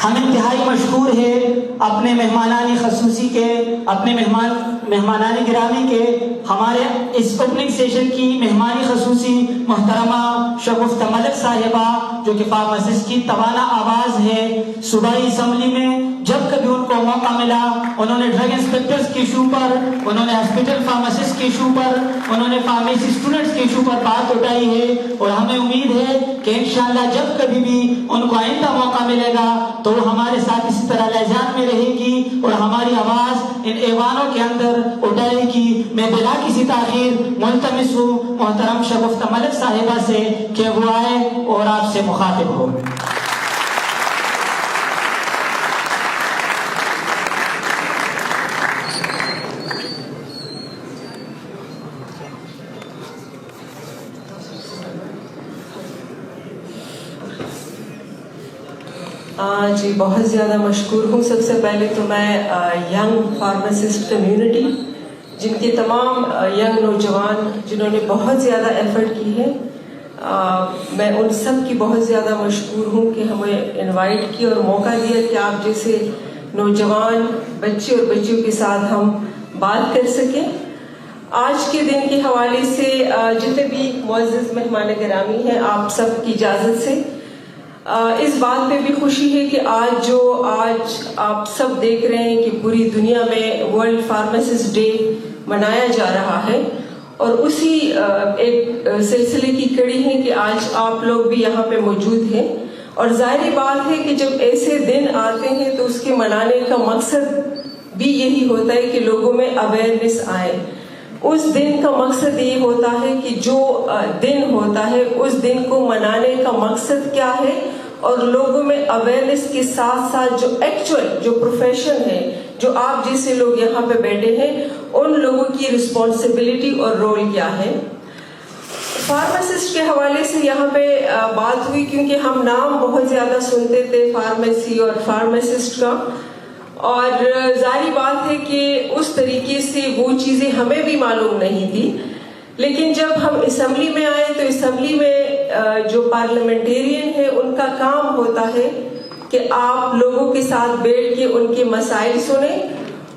ہم انتہائی مشکور ہیں اپنے مہمانان خصوصی کے، اپنے مہمانان گرامی کے، ہمارے اس اوپننگ سیشن کی مہمانی خصوصی محترمہ شگفتہ ملک صاحبہ، جو کہ فارماسسٹ کی توانا آواز ہے۔ صوبائی اسمبلی میں جب کبھی ان کو موقع ملا، انہوں نے ڈرگ انسپیکٹرز کے ایشو پر، انہوں نے ہاسپٹل فارماسسٹ کے ایشو پر، انہوں نے فارمیسی اسٹوڈنٹس کے ایشو پر بات اٹھائی ہے، اور ہمیں امید ہے کہ انشاءاللہ جب کبھی بھی ان کو آئندہ موقع ملے گا تو وہ ہمارے ساتھ اسی طرح لہجان میں رہے گی اور ہماری آواز ان ایوانوں کے اندر اٹھائے گی۔ میں بلا کسی تاخیر ملتمس ہوں محترم شگفتہ ملک صاحبہ سے کہ وہ آئے اور آپ سے مخاطب ہو۔ جی بہت زیادہ مشکور ہوں۔ سب سے پہلے تو میں ینگ فارماسسٹ کمیونٹی، جن کے تمام ینگ نوجوان جنہوں نے بہت زیادہ ایفرٹ کی ہے، میں ان سب کی بہت زیادہ مشکور ہوں کہ ہمیں انوائٹ کیا اور موقع دیا کہ آپ جیسے نوجوان بچے اور بچیوں کے ساتھ ہم بات کر سکیں۔ آج کے دن کے حوالے سے جتنے بھی معزز مہمان گرامی ہیں، آپ سب کی اجازت سے اس بات پہ بھی خوشی ہے کہ آج آپ سب دیکھ رہے ہیں کہ پوری دنیا میں ورلڈ فارماسسٹ ڈے منایا جا رہا ہے، اور اسی ایک سلسلے کی کڑی ہے کہ آج آپ لوگ بھی یہاں پہ موجود ہیں۔ اور ظاہری بات ہے کہ جب ایسے دن آتے ہیں تو اس کے منانے کا مقصد بھی یہی ہوتا ہے کہ لوگوں میں اویئرنیس آئے۔ اس دن کا مقصد یہ ہوتا ہے کہ جو دن ہوتا ہے اس دن کو منانے کا مقصد کیا ہے، اور لوگوں میں اویئرنیس کے ساتھ ساتھ جو ایکچوئل جو پروفیشن ہے، جو آپ جیسے لوگ یہاں پہ بیٹھے ہیں، ان لوگوں کی رسپانسبلٹی اور رول کیا ہے۔ فارماسسٹ کے حوالے سے یہاں پہ بات ہوئی کیونکہ ہم نام بہت زیادہ سنتے تھے فارمیسی اور فارماسسٹ کا، اور ظاہری بات ہے کہ اس طریقے سے وہ چیزیں ہمیں بھی معلوم نہیں تھی، لیکن جب ہم اسمبلی میں آئے تو اسمبلی میں جو پارلیمنٹیرین ہے ان کا کام ہوتا ہے کہ آپ لوگوں کے ساتھ بیٹھ کے ان کے مسائل سنیں،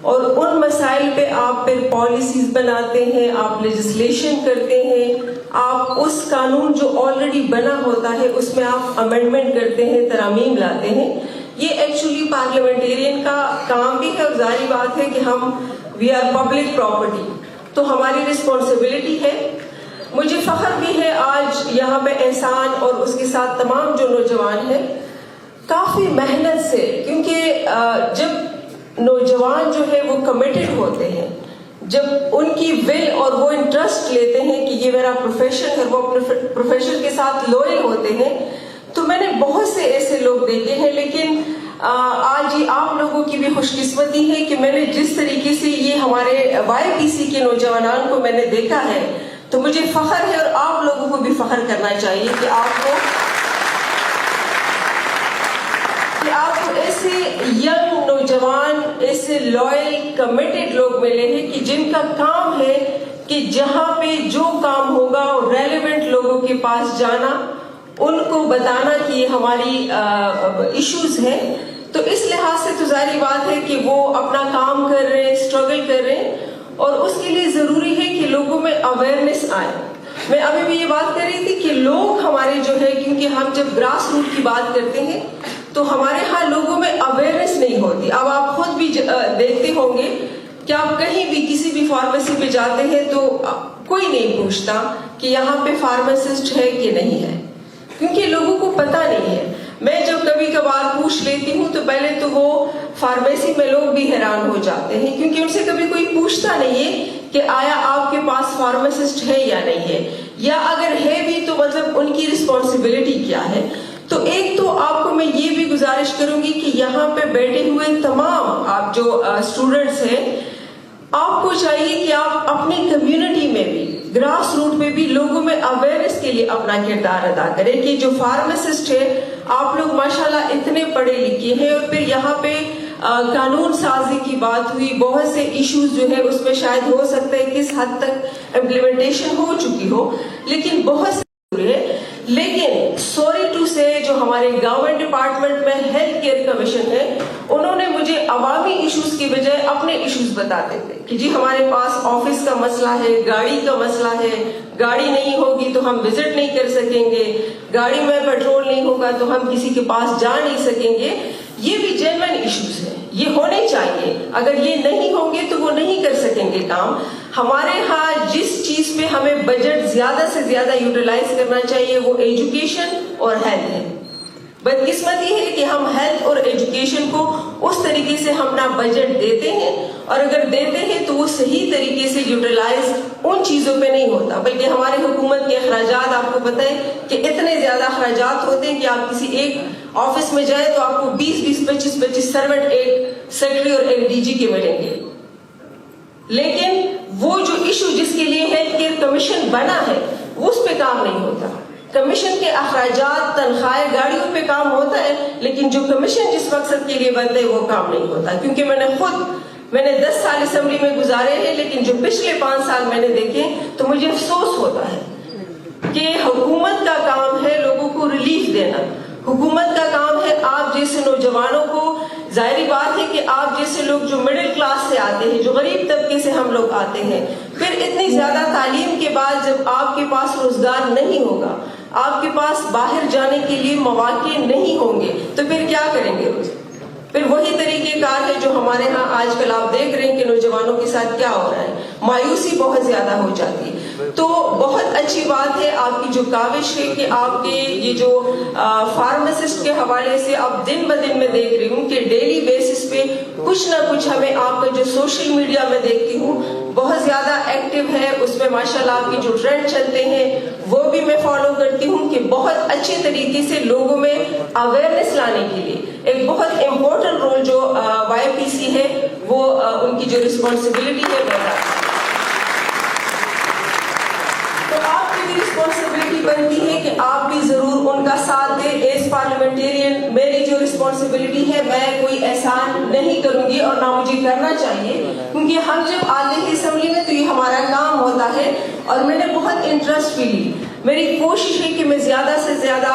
اور ان مسائل پہ آپ پھر پالیسیز بناتے ہیں، آپ لیجسلیشن کرتے ہیں، آپ اس قانون جو آلریڈی بنا ہوتا ہے اس میں آپ امینڈمنٹ کرتے ہیں، ترامیم لاتے ہیں۔ یہ ایکچولی پارلیمنٹیرین کا کام بھی ہے، اور ظاہری بات ہے کہ ہم وی آر پبلک پراپرٹی، تو ہماری رسپانسبلٹی ہے۔ مجھے فخر بھی ہے آج یہاں پہ احسان اور اس کے ساتھ تمام جو نوجوان ہیں کافی محنت سے، کیونکہ جب نوجوان جو ہے وہ کمیٹڈ ہوتے ہیں، جب ان کی ول اور وہ انٹرسٹ لیتے ہیں کہ یہ میرا پروفیشن ہے، وہ پروفیشن کے ساتھ لوئل ہوتے ہیں، تو میں نے بہت سے ایسے لوگ دیکھے ہیں۔ لیکن آج یہ آپ لوگوں کی بھی خوش قسمتی ہے کہ میں نے جس طریقے سے یہ ہمارے وائی پی سی کے نوجوانان کو میں نے دیکھا ہے، تو مجھے فخر ہے، اور آپ لوگوں کو بھی فخر کرنا چاہیے کہ آپ کو ایسے ینگ نوجوان، ایسے لوئل کمیٹڈ لوگ ملے ہیں کہ جن کا کام ہے کہ جہاں پہ جو کام ہوگا ریلیونٹ لوگوں کے پاس جانا، ان کو بتانا کہ یہ ہماری ایشوز ہیں۔ تو اس لحاظ سے تو ظاہری بات ہے کہ وہ اپنا کام کر رہے ہیں، اسٹرگل کر رہے ہیں، اور اس کے لیے ضروری ہے کہ لوگوں میں اویئرنیس آئے۔ میں ابھی بھی یہ بات کر رہی تھی کہ لوگ ہمارے جو ہے، کیونکہ ہم جب گراس روٹ کی بات کرتے ہیں تو ہمارے ہاں لوگوں میں اویئرنیس نہیں ہوتی۔ اب آپ خود بھی دیکھتے ہوں گے کہ آپ کہیں بھی کسی بھی فارمیسی پہ جاتے ہیں تو کوئی نہیں پوچھتا کہ یہاں پہ فارماسسٹ ہے کہ نہیں ہے، کیونکہ لوگوں کو پتہ نہیں ہے۔ میں جب کبھی کبھار پوچھ لیتی ہوں تو پہلے تو وہ فارمیسی میں لوگ بھی حیران ہو جاتے ہیں، کیونکہ ان سے کبھی کوئی پوچھتا نہیں ہے کہ آیا آپ کے پاس فارماسسٹ ہے یا نہیں ہے، یا اگر ہے بھی تو مطلب ان کی رسپانسبلٹی کیا ہے۔ تو ایک تو آپ کو میں یہ بھی گزارش کروں گی کہ یہاں پہ بیٹھے ہوئے تمام آپ جو اسٹوڈنٹس ہیں، آپ کو چاہیے کہ آپ اپنی کمیونٹی میں بھی، گراس روٹ پہ بھی لوگوں میں اویئرنیس کے لیے اپنا کردار ادا کریں کہ جو فارماسسٹ ہے، آپ لوگ ماشاءاللہ اتنے پڑھے لکھے ہیں، اور پھر یہاں پہ قانون سازی کی بات ہوئی، بہت سے ایشوز جو ہے اس میں شاید ہو سکتا ہے کس حد تک امپلیمنٹیشن ہو چکی ہو، لیکن بہت سے ہے لیکن سوری ٹو سے جو ہمارے گورنمنٹ ڈپارٹمنٹ میں ہیلتھ کیئر کمیشن ہے, انہوں نے مجھے عوامی ایشوز کی بجائے اپنے ایشوز بتاتے تھے کہ جی ہمارے پاس آفس کا مسئلہ ہے, گاڑی کا مسئلہ ہے, گاڑی نہیں ہوگی تو ہم وزٹ نہیں کر سکیں گے, گاڑی میں پیٹرول نہیں ہوگا تو ہم کسی کے پاس جا نہیں سکیں گے. یہ بھی جینوئن ایشوز ہیں, یہ ہونے چاہیے. اگر یہ نہیں ہوں گے تو وہ نہیں کر سکیں گے کام. ہمارے ہاں جس چیز پہ ہمیں بجٹ زیادہ سے زیادہ یوٹیلائز کرنا چاہیے وہ ایجوکیشن اور ہیلتھ ہے. بدقسمتی ہے کہ ہم ہیلتھ اور ایجوکیشن کو اس طریقے سے ہم نہ بجٹ دیتے ہیں, اور اگر دیتے ہیں تو وہ صحیح طریقے سے یوٹیلائز ان چیزوں پہ نہیں ہوتا, بلکہ ہماری حکومت کے اخراجات آپ کو پتہ ہے کہ اتنے زیادہ اخراجات ہوتے ہیں کہ آپ کسی ایک آفس میں جائیں تو آپ کو 20-25 سرونٹ ایک سیکرٹری اور ایک ڈی جی کے ملیں گے. لیکن وہ جو ایشو جس کے لیے ہیلتھ کیئر کمیشن بنا ہے وہ اس پہ کام نہیں ہوتا. کمیشن کے اخراجات, تنخواہیں, گاڑیوں پہ کام ہوتا ہے, لیکن جو کمیشن جس مقصد کے لیے بنتا ہے وہ کام نہیں ہوتا. کیونکہ میں نے 10 سال اسمبلی میں گزارے ہیں, لیکن جو پچھلے 5 سال میں نے دیکھے تو مجھے افسوس ہوتا ہے کہ حکومت کا کام ہے لوگوں کو ریلیف دینا. حکومت کا کام ہے آپ جیسے نوجوانوں کو, ظاہری بات ہے کہ آپ جیسے لوگ جو مڈل کلاس سے آتے ہیں, جو غریب طبقے سے ہم لوگ آتے ہیں, پھر اتنی زیادہ تعلیم کے بعد جب آپ کے پاس روزگار نہیں ہوگا, آپ کے پاس باہر جانے کے لیے مواقع نہیں ہوں گے, تو پھر کیا کریں گے روز؟ پھر وہی طریقہ کار ہے جو ہمارے ہاں آج کل آپ دیکھ رہے ہیں کہ نوجوانوں کے ساتھ کیا ہو رہا ہے. مایوسی بہت زیادہ ہو جاتی ہے. تو بہت اچھی بات ہے آپ کی جو کاوش ہے کہ آپ کے یہ جو فارماسسٹ کے حوالے سے اب دن بدن میں دیکھ رہی ہوں کہ ڈیلی بیسس پہ کچھ نہ کچھ ہمیں آپ کا جو سوشل میڈیا میں دیکھتی ہوں بہت زیادہ ایکٹیو ہے. اس میں ماشاءاللہ آپ کے جو ٹرینڈ چلتے ہیں وہ بھی میں فالو کرتی ہوں کہ بہت اچھے طریقے سے لوگوں میں اویئرنیس لانے کے لیے ایک بہت امپورٹنٹ رول جو وائی پی سی ہے وہ ان کی جو رسپانسبلٹی ہے تو آپ کی بھی رسپانسبلٹی بنتی ہے کہ آپ بھی ضرور ان کا ساتھ دیں. ایز پارلیمنٹیرین میری جو رسپانسبلٹی ہے میں کوئی احسان نہیں کروں گی اور نہ مجھے کرنا چاہیے, کیونکہ ہم جب آتے ہیں اسمبلی میں تو یہ ہمارا کام ہوتا ہے. اور میں نے بہت انٹرسٹ بھی لی. میری کوشش ہے کہ میں زیادہ سے زیادہ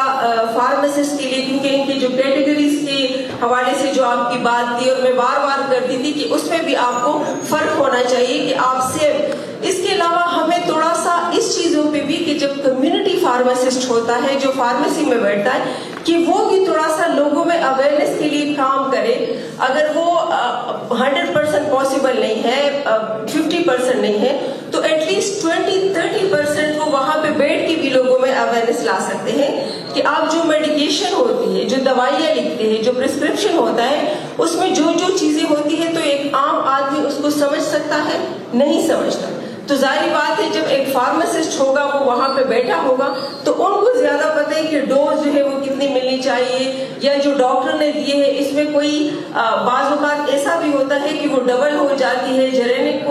فارماسسٹ کے لیے, کیونکہ ان کی جو کیٹیگریز کے حوالے سے جو آپ کی بات تھی اور میں بار بار کرتی تھی کہ اس میں بھی آپ کو فرق ہونا چاہیے کہ آپ سے. اس کے علاوہ ہمیں تھوڑا سا اس چیزوں پہ بھی کہ جب کمیونٹی فارماسسٹ ہوتا ہے جو فارمیسی میں بیٹھتا ہے کہ وہ بھی تھوڑا سا لوگوں میں اویئرنیس کے لیے کام کرے. اگر وہ 100% پاسبل نہیں ہے, 50% نہیں ہے, تو ایٹ لیسٹ 20-30% وہ وہاں پہ بیٹھ کے بھی لوگوں میں اویئرنیس لا سکتے ہیں کہ آپ جو میڈیکیشن ہوتی ہے, جو دوائیاں لکھتے ہیں, جو پرسکرپشن ہوتا ہے, اس میں جو جو چیزیں ہوتی ہیں تو ایک عام آدمی اس کو سمجھ سکتا ہے, نہیں سمجھتا. تو ظاہری بات ہے جب ایک فارماسسٹ ہوگا وہ وہاں پہ بیٹھا ہوگا تو ان کو زیادہ پتہ ہے کہ ڈوز جو ہے وہ کتنی ملنی چاہیے, یا جو ڈاکٹر نے دیے ہے اس میں کوئی بعض اوقات ایسا بھی ہوتا ہے کہ وہ ڈبل ہو جاتی ہے, جرینک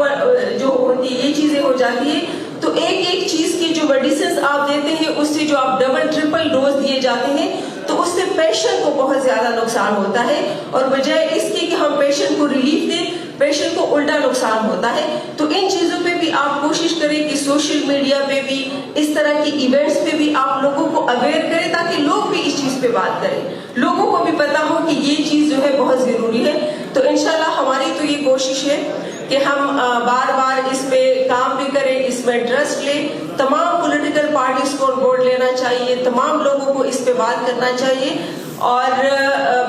جو ہوتی ہے یہ چیزیں ہو جاتی ہے. تو ایک ایک چیز کی جو میڈیسنس آپ دیتے ہیں اس سے جو آپ ڈبل ٹرپل ڈوز دیے جاتے ہیں تو اس سے پیشنٹ کو بہت زیادہ نقصان ہوتا ہے, اور بجائے اس کے کہ ہم پیشنٹ کو ریلیف دیں پیشنٹ کو الٹا نقصان ہوتا ہے. تو ان چیزوں پہ بھی آپ کوشش کریں کہ سوشل میڈیا پہ بھی اس طرح کی ایونٹس پہ بھی آپ لوگوں کو اویئر کریں تاکہ لوگ بھی اس چیز پہ بات کریں, لوگوں کو بھی پتا ہو کہ یہ چیز جو ہے بہت ضروری ہے. تو انشاءاللہ ہماری تو یہ کوشش ہے کہ ہم بار بار اس پہ کام بھی کریں, اس میں انٹرسٹ لیں. تمام پولیٹیکل پارٹیز کو بورڈ لینا چاہیے, تمام لوگوں کو اس پہ بات کرنا چاہیے. اور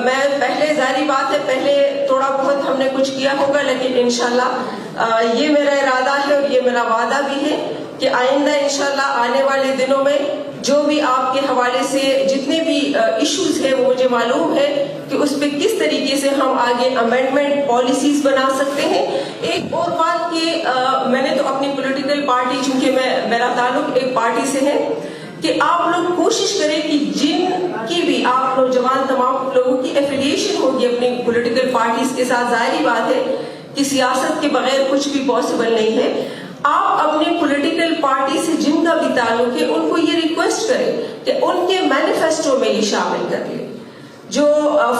میں پہلے ظاہری بات ہے پہلے تھوڑا بہت ہم نے کچھ کیا ہوگا, لیکن انشاءاللہ یہ میرا ارادہ ہے اور یہ میرا وعدہ بھی ہے کہ آئندہ انشاءاللہ آنے والے دنوں میں جو بھی آپ کے حوالے سے جتنے بھی ایشوز ہیں وہ مجھے معلوم ہے کہ اس پہ کس طریقے سے ہم آگے امینڈمنٹ پالیسیز بنا سکتے ہیں. ایک اور بات کہ میں نے تو اپنی پولیٹیکل پارٹی, چونکہ میرا تعلق ایک پارٹی سے ہے, کہ آپ لوگ کوشش کریں کہ جن کی بھی آپ نوجوان تمام لوگوں کی ایفیلیشن ہوگی اپنی پولیٹیکل پارٹیز کے ساتھ, ظاہری بات ہے کہ سیاست کے بغیر کچھ بھی پاسبل نہیں ہے, آپ اپنی پولیٹیکل پارٹی سے جن کا بھی تعلق ہے ان کو یہ ریکویسٹ کریں کہ ان کے مینیفیسٹو میں یہ شامل کر لیں. جو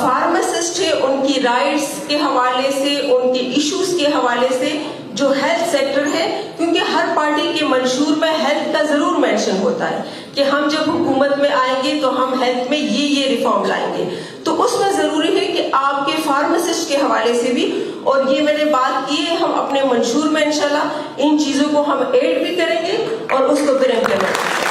فارماسسٹ ہے ان کی رائٹس کے حوالے سے, ان کے ایشوز کے حوالے سے, جو ہیلتھ سیکٹر ہے, کیونکہ ہر پارٹی کے منشور میں ہیلتھ کا ضرور مینشن ہوتا ہے, کہ ہم جب حکومت میں آئیں گے تو ہم ہیلتھ میں یہ ریفارم لائیں گے. تو اس میں ضروری ہے کہ آپ کے فارماسسٹ کے حوالے سے بھی, اور یہ میں نے بات کی ہے, ہم اپنے منشور میں انشاءاللہ ان چیزوں کو ہم ایڈ بھی کریں گے اور اس کو پھر امپلیمنٹ کریں گے.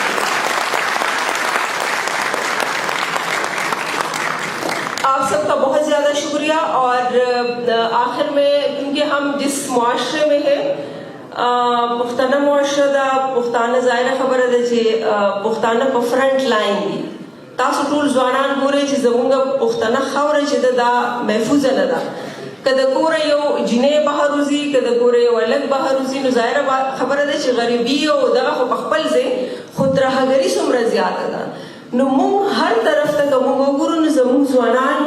آپ سب کا بہت زیادہ شکریہ. اور آخر میں, کیونکہ ہم جس معاشرے میں ہیں, پختانہ معاشرہ دا پختانہ ظاہرہ خبر ہے کہ پختانہ په فرنٹ لائن دي. تاسو ټول ځوانان ګورئ چې زموږ پښتنه خاوره چې ده دا محفوظه نه ده. که د کوره یو جنۍ بهر وځي, که د کوره یو هلک بهر وځي, نو ظاهره خبره ده چې غریبي او دغه خو په خپل ځای, خو ترهګري څومره زیاته ده. نو موږ هر طرف ته که موږ وګورو نو زموږ ځوانان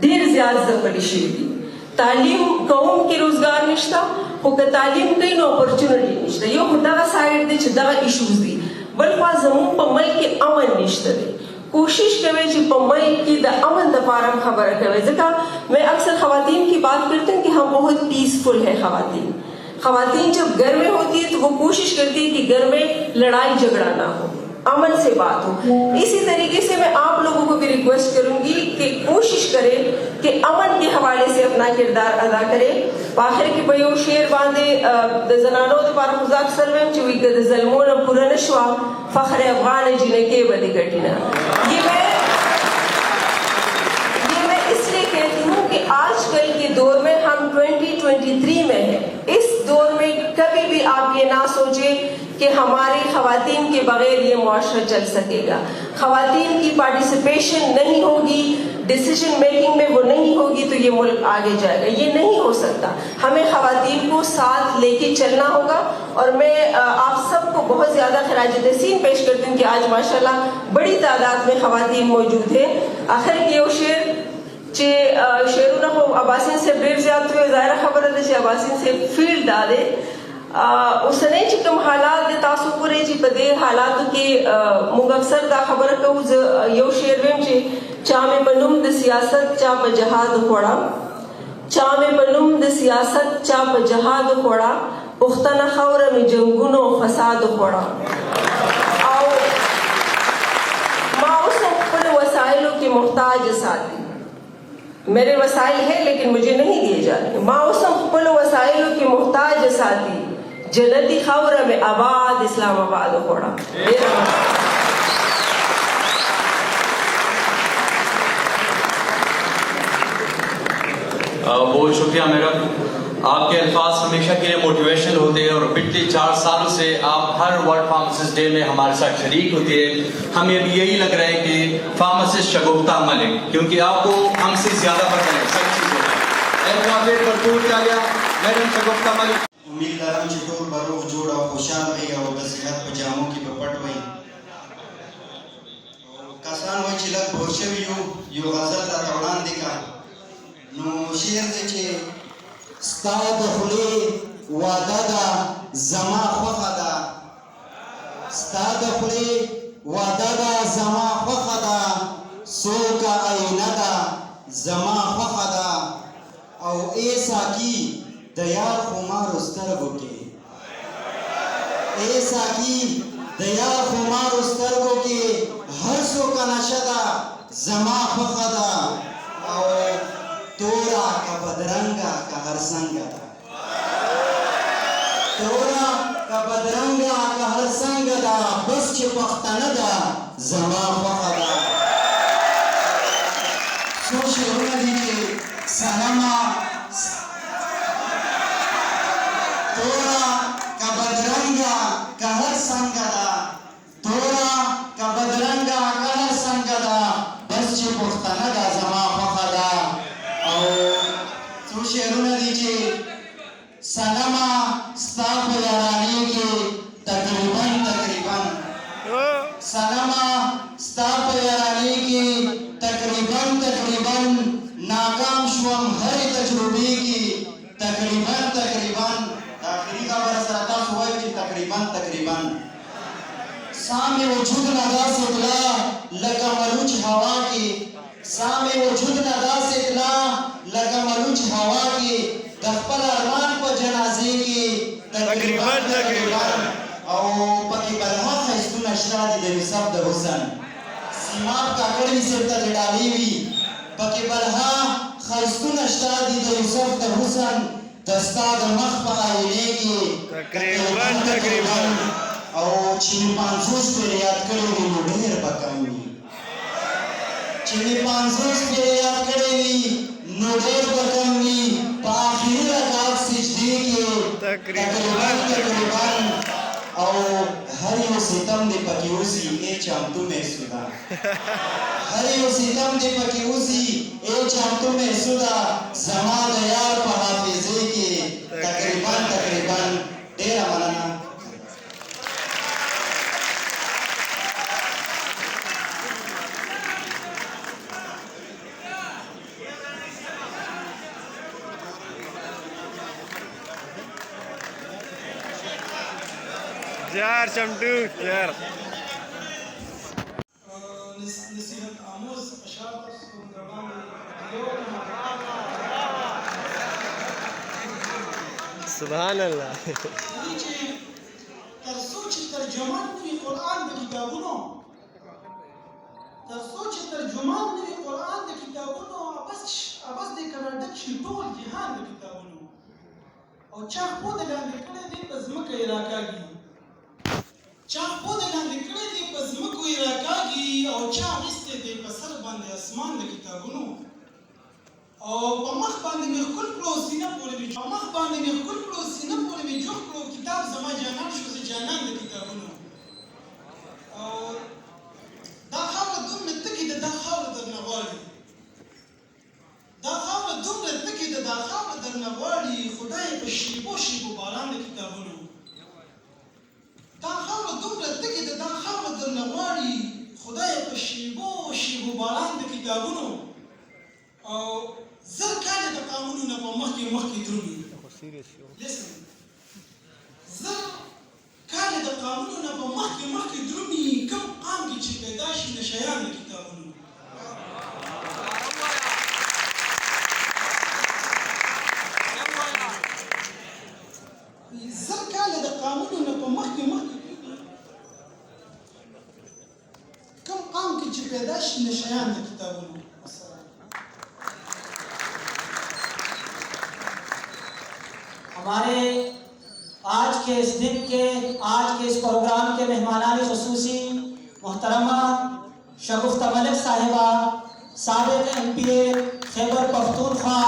ډېر زیات ځپلي شوي دي. تعلیم کوونکي روزګار نشته, خو که تعلیم کوي نو اپورچونټي نشته. یو خو دغه سایډ دی چې دغه ایشوز دي. بل خوا زموږ په ملک کې امن نشته دی. کوشش کوئے کہ په ملک کی د امن دپاره ہم خبر کوئے. ځکه میں اکثر خواتین کی بات کرتی ہوں کہ ہم بہت پیسفل ہے خواتین. خواتین جب گھر میں ہوتی ہے تو وہ کوشش کرتی ہے کہ گھر میں لڑائی جھگڑا نہ ہو, امن سے بات ہو. اسی طریقے سے میں آپ لوگوں کو بھی ریکویسٹ کروں گی کہ کوشش کریں کہ امن کے حوالے سے اپنا کردار ادا کریں. آخر کې په یو شعر باندې د زنانو دپاره خو زه اکثر وایم چې وایي که د ظلمو نه پوره نه شوه فخر افغان جنکۍ به دې ګټي نه. یہ میں اس لیے کہتی ہوں کہ آج کل کے دور میں ہم 2023 میں ہیں. اس دور میں کبھی بھی آپ یہ نہ سوچیں کہ ہماری خواتین کے بغیر یہ معاشرہ چل سکے گا. خواتین کی پارٹیسپیشن نہیں ہوگی, ڈیسیجن میکنگ میں وہ نہیں ہوگی تو یہ ملک آگے جائے گا. یہ نہیں ہو سکتا. ہمیں خواتین کو ساتھ لے کے چلنا ہوگا. اور میں آپ سب کو بہت زیادہ خراج تحسین پیش کرتی ہوں کہ آج ماشاءاللہ بڑی تعداد میں خواتین موجود ہیں. آخر کې یو شعر چې شعرونه خو عباسین سے ډېر زیات وي, ظاهره خبره ده چې عباسین سے فیلډ دا دی. اوسنۍ چې کوم حالات دي تاسو ګورئ چې په دې حالاتو کې موږ اکثر دا خبره کوو. زه یو شعر ویم چې چا مې په نوم د سیاست چا په جهاد خوړه, چا مې په نوم د سیاست چا په جهاد خوړه, پښتنه خاوره مې جنګونو فساد خوړه. او ما اوس هم خپلو وسایلو کې محتاج ساتي. میرے وسائل ہیں لیکن مجھے نہیں دیے جا رہے. ما اوس هم خپلو وسایلو کې محتاج ساتي, جنتی خاوره مې آباد اسلام آباد خوړه. بہت شکریہ میڈم. آپ کے الفاظ ہمیشہ کے لیے موٹیویشن ہوتے ہیں اور پچھلے 4 سالوں سے آپ ہر ورلڈ فارماسسٹ ڈے میں ہمارے ساتھ شریک ہوتے ہیں. ہمیں ابھی یہی لگ رہا ہے کہ فارماسسٹ شگفتہ ملک, کیونکہ آپ کو ہم سے زیادہ پتہ ہے سب چیزیں. میڈم شگفتہ ملک, امید دارم چې ټول به روغ جوړ او خوشحال وي او د صحت په جامو کې به پټ وي. کسان وایي چې لږ پوه شوي یو غزل راته وړاندې کړه. نو شعر دی چې ستا د خولې واده ده زما خوښه ده, ستا د خولې واده ده زما خوښه ده, څوکه آینه ده زما خوښه ده, او ای ساقي د یار خمارو سترګو کې, ای ساقي د یار خمارو سترګو کې هر څوکه نشه ده زما خوښه ده, او تورا که بدرنګه که هر څنګه ده, تورا که بدرنګه که هر څنګه ده, بس چې پښتنه ده زما خوښه ده. څو شعرونه دي چې صنمه تورا که بدرنګه که هر څنګه ده, تورا که بدرنګه که هر څنګه ده, بس چې پښتنه ده زما خوښه ده. او څو شعرونه دي چې صنمه ستا په یارانې کې تقریبا صنمه ستا په یارانې کې تقریبا ناکام شوم هرې تجربې کې تقریبا د آخري خبره سره تاسو وایو چې تقریبا سامې وجود نه داسې اطلاع لکه ملوچ هوا کې, سامې وجود نه داسې اطلاع لکه ملوچ هوا کې, د خپل ارمان په جنازې کې تقریبا او پکې بلها ښایستونه شته دي د نصاب د سیماب کاکڑی سرطا جڑالی وی پکی بلہا خیستون اشتادی دا یوسف دا حسن دستا دا مخ پا آئینے کی تقریباً او چینی پانزوز پر یاد کرے وی نوڑیر بکمی چینی پانزوز پر یاد کرے وی نوڑیر بکمی پا آخری رکاب سجدے کے تقریباً او ہر یو ستم دے پکیوزی اے چامتو میں سدا ہر یو ستم دے پکیوزی اے چامتو میں سدا زمان دیار پا حافظے کے تقریباً دیرہ منانا یار چمٹو یار نصیحت آموز اشعار سبحان اللہ ترڅو چې ترجمان نوي قرآن د کتابونو قرآن د کتابونو ابس د کناډک شي ټول جهان د کتابونو او چا خو د لاندې کړی دی په ځمکه یې راکاږي چا خو د لاندې کړی دی په ځمکو یې راکاږي او چا اخیستی دی په سر باندې اسمان د کتابونو او په مخ باندې مې ښکل کړو سینه پورې مې جوړ کړو کتاب زما جانان شو زه جانان د کتابونو او دا خاوره دومره تکې ده دا خاوره درنه غواړي خدای په شیبو باران د کتابونو دا خاوره دومره تکې ده دا خاوره درنه غواړي خدای په شیبو باران د کتابونو او زر کاله د قانونونه په مخکې درومي زر کاله د قانونونه په مخکې درومي کوم قام کې چې پیدا شي نشیان د کتابونو زر کاله د قانونونه په مخکې کوم قام کې چې پیدا شي نشیان د کتابونو ہمارے آج کے اس دن کے اس پروگرام کے مہمانان خصوصی محترمہ شگفتہ ملک صاحبہ سابق MP خیبر پختونخوا،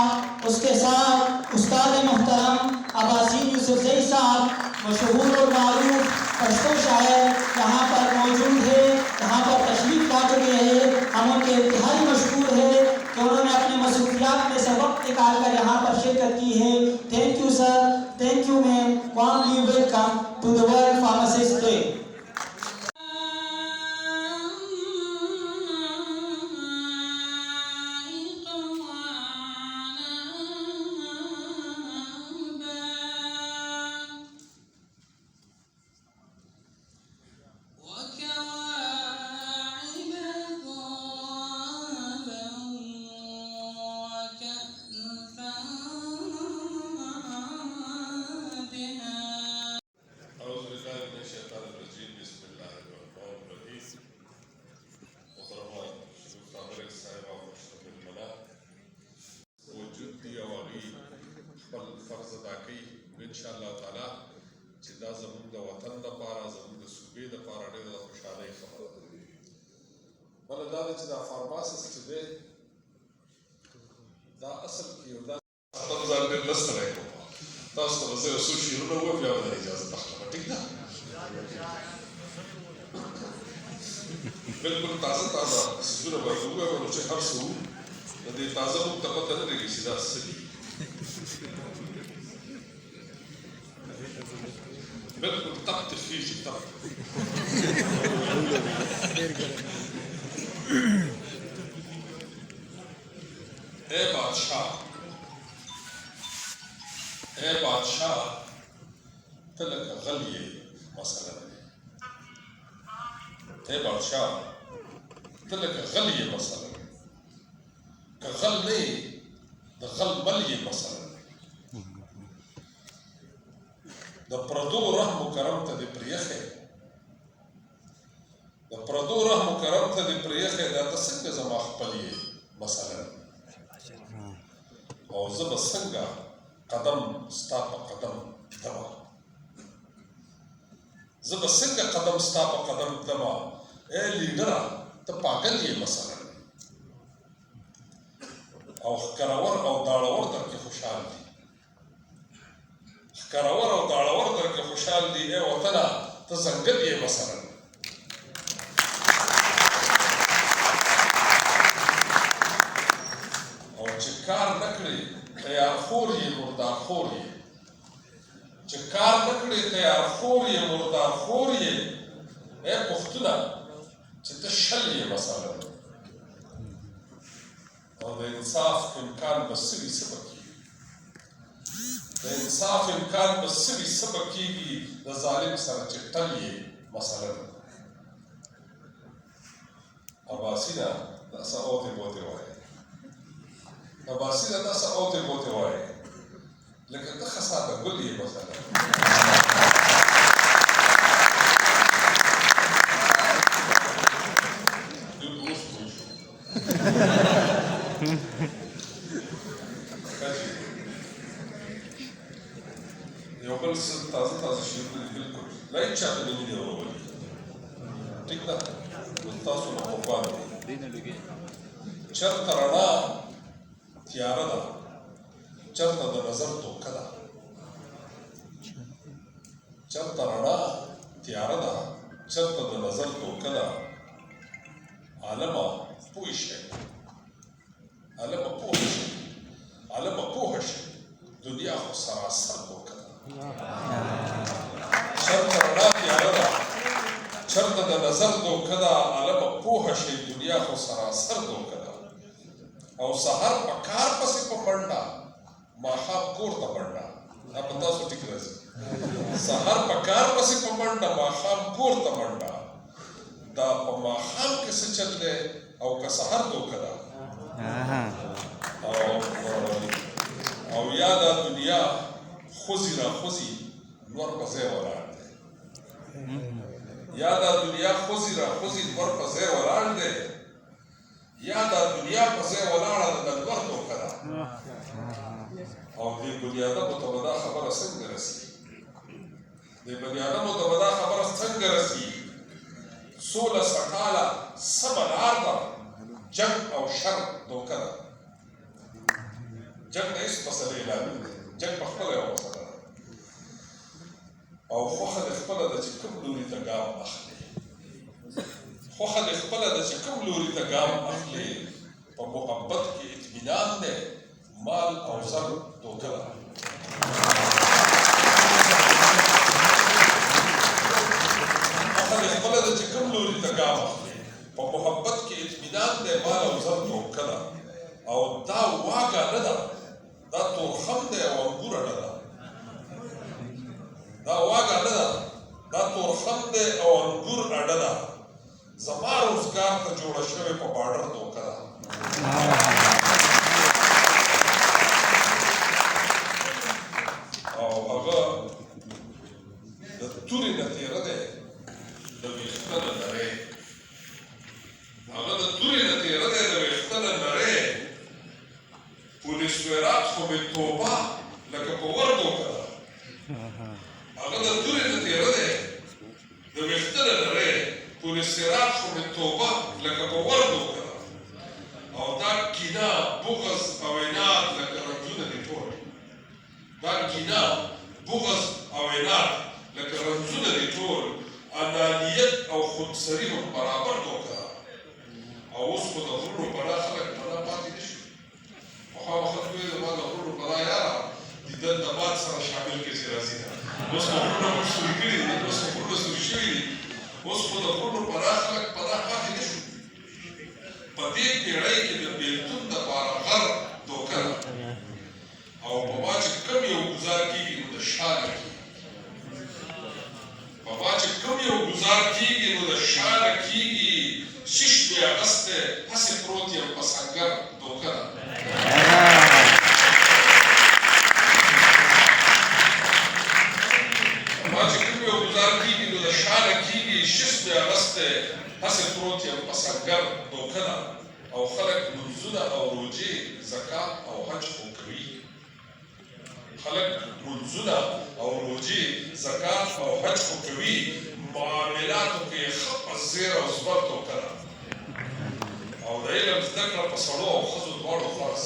اس کے ساتھ استاد محترم عباسین یوسف زئی صاحب مشہور اور معروف پشتو شاعر یہاں پر موجود ہے، یہاں پر تشریف لا چکے ہیں. ہم ان کے انتہائی مشکور ہیں کہ انہوں نے اپنے مصروفیات میں سے وقت نکال کر یہاں پر شرکت کی ہے. Thank you sir, thank you ma'am. Warmly welcome to the world pharmacist day. انشاءاللہ تعالی چې دا زموږ د وطن دپاره زموږ د صوبې دپاره ډېره د خوشحالۍ خبره ده. بله دا ده چې دا فارماسسټ چې دی دا اصل کې یو دا خپل ځان ډېر نه ستړی کوم. تاسو ته به زه یو څو شعرونه ووایم بیا به د اجازت اخلم. ټیک ده؟ بلکل تازه څیزونه به درته ووایم نو چې هر څه وو د دې تازه موږ ته پته نه لګي چې دا څه دي. بالکل تخت فیجی تخت اے بادشاہ تلک غلی مسئلہ ہے. اے بادشاہ تلک غلی مسئلہ ہے کہ غل نہیں دا غل مل یہ مسئلہ ہے. د پردو رحم و کرم ته دې پرېښی د پردو پردو رحم و کرم ته دې پرېښی دا ته څنګه زما خپل یې مثلا او زه به څنګه قدم ستا په قدم دمه زه به څنګه قدم ستا په قدم دمه ای لیډره ته پاگل یې مثلا او ښکرور او داړور درکې خوشحال دي ښکرور او داړور درکې خوشحال دي ای وطنه ته ځنګل یې مثلا او چې کار نه کړې تیار خور یې مردار خور یې چې کار نه کړې تیار خور یې مردار خور یې ای پښتونه چې ته شل یې مثلا او د انصاف امکان به سوي څه به کېږي د انصاف امکان به سوي څه به کېږي د ظالم سره چې ټل یې مثلا اباسینه داسې اوتې بوتې وایي اباسینه داسې اوتې بوتې وایي لکه ته خساده ګل یې مثلا یو بل څه تازه تازه شعرونه دي بالکل لا هېڅ چاته مې نه دي اورولي ټیک ده نو تاسو نه قربان دي چېرته رڼا تیاره ده چېرته د نظر دوکه ده چېرته رڼا تیاره ده چېرته د نظر دوکه ده عالمه پوه شئ عالمه پوه شئ عالمه پوه شئ دنیا خو سراسر دوکه ده چېرته رڼا تیاره ده چېرته د نظر دوکه ده عالمه پوه شئ دنیا خو سراسر دوکه ده او سحر په کار پسې په منډه ماښام کور ته منډه دا په تاسو ټیک راځي سحر په کار پسې په منډه ماښام کور ته منډه دا په ماښام کې څه چل دی او که سحر دوکه ده او یا دا دنیا خوځي را خوځي نور په ځای ولاړ دی یا دا دنیا خوځي را خوځي نور په ځای ولاړ دی یا دا دنیا په ځای ولاړه ده د نور دوکه ده او دې بني ادمو ته به دا خبره څنګه رسي دې بني ادمو ته به دا خبره څنګه رسي سوله سکاله سمه لار ده جنګ او شر دوکه ده جنګ د هېڅ مسلې لامل دی جنګ په خپله یوه مسله ده او خوښه دې خپله ده چې کوم لوري ته ګام اخلي خوښه دې خپله ده چې کوم لوري ته ګام اخلي په محبت کې اطمینان دی مال او زر دوکه ده خوښه دې خپله ده چې کوم لوري ته ګام اخلي په محبت کې اطمینان دی مال او زر دوکه ده او دا واګه نه ده دا تورخم دی او انګوره نه ده دا واګه نه ده دا تورخم دی او انګور اډه ده زما روزګار ته جوړه شوې په باډر دوکه ده او هغه د تورې نه تېره دی د ویښته نه لرې هغه د تورې نه تېره دی د ویښته نه لرې پولیس ویرات خو مې توبه لکه په ور دوکه ده هغه د تورې نه تېره دی د ویښته نه لرې پولیس ویرات خو مې توبه لکه په ور دوکه ده او دا کینه بغض او عناد لکه رنځونه دي ټول دا کینه بغض او عناد لکه رنځونه دي ټول انانیت او خودسري هم برابر دوکه ده او اوس خو د غرونو پناه خلک پناه پاتې نه شي پخوا به خلک ویل زما د غرونو پناه یاره دیدن د باد سره شامل کړي چې راځي ده اوس خو غرونه موږ سوري کړي دي اوس خو غرونه سوري شوي دي اوس خو د غرونو پناه خلک پناه پاتې نه شو په دې پېړۍ کې د بېلتون دپاره غر دوکه ده او په ما چې کوم یو ګزار کېږي نو د شا نه کېږي په ما چې کوم یو ګزار کېږي نو د شا نه کېږي شش مې اغستی هسې پروت یم په سنګر دوکه ده په ما چې کوم یو ګزار کېږي نو د شا نه کېږي شش مې اغستی هسې پروت یم په سنګر دوکه او خلک لمونځونه او روژې زکات او حج خو کوي خلک لمونځونه او روژې زکات او حج خو کوي معاملاتو کې یې ښه په زیر او زبر دوکه ده او د علم زده کړه په سړو او ښځو دواړو فرض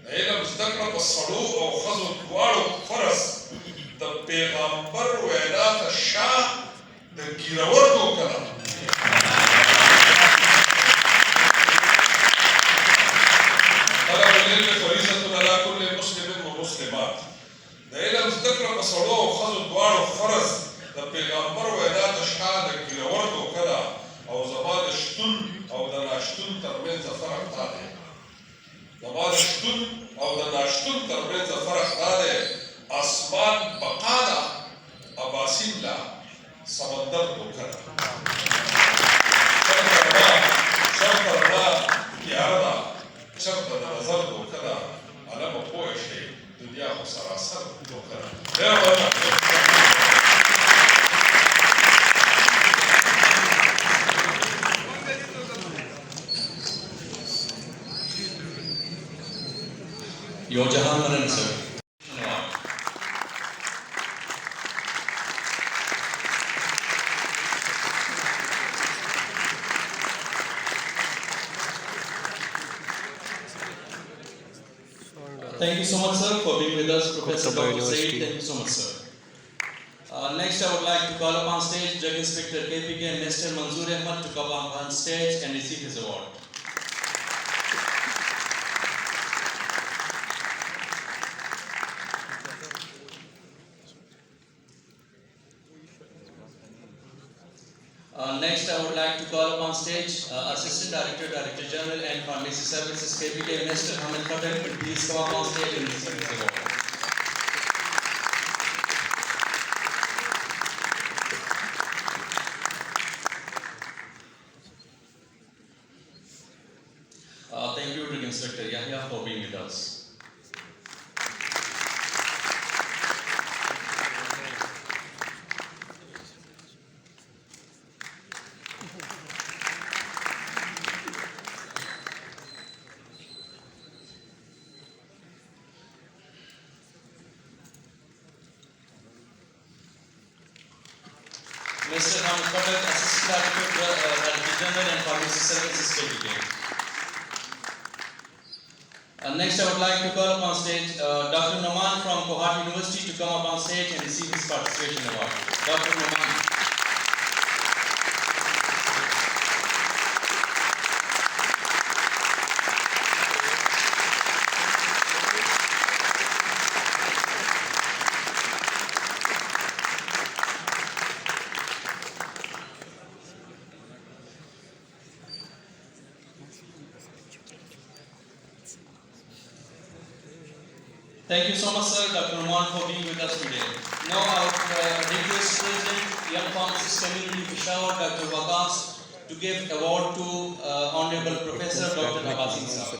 د علم زده کړه په سړو او ښځو دواړو فرض د پیغمبر وینا ته شا د ګیرور دوکه ده طلب العلم فریضة علی کل مسلم و مسلمات د علم زده کړه په سړو او ښځو دواړو فرض د پیغمبر وینا ته شا د ګیرور دوکه ده او زما د شتون او د ناشتون ترمنځ فرق دا دی زما د شتون او د ناشتون ترمنځ فرق دا دی اسمان بقا ده اباسین لا سمندر دوکه ده چرته رڼا تیاره ده چرته د نظر دوکه ده علمه پوه شئ دنیا خو سراسر دوکه ده ډېره مننه یو جهان منن سر Thank you so much, sir, for being with us, Professor Dr. Said. Thank you so much, sir. Next, I would like to call upon stage Drug Inspector KPK and Mr. Manzoor Ahmad to come up on stage and receive his award. Next, I would like to call upon stage Assistant Director, Director General and Pharmacy Services KPK, Mr. Hamid Patel. Please come up on stage and receive his award. Thank you, Drug Inspector Yahya, for being with us. Mr. Hamid Patel, Assistant Director General and Pharmacy Services KPK. Next, I would like to call upon stage Dr. Noman from Kohat University to come up on stage and receive his participation award. Dr. Noman. Thank you so much, sir, Dr. Noman, for being with us today. Now, I would request President, Young Pharmacist Community Peshawar, Dr. Waqas, to give award to Honorable Professor Dr. Abasin Sahab.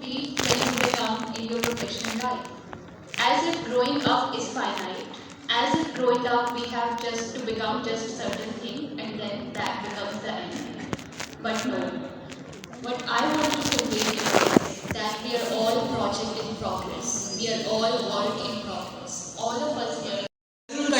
When you become in your professional life. as if growing up is finite, as if growing up we have just to become just a certain thing and then that becomes the end. But no, what I want to convey is that we are all project in progress. We are all work in progress. All of us here.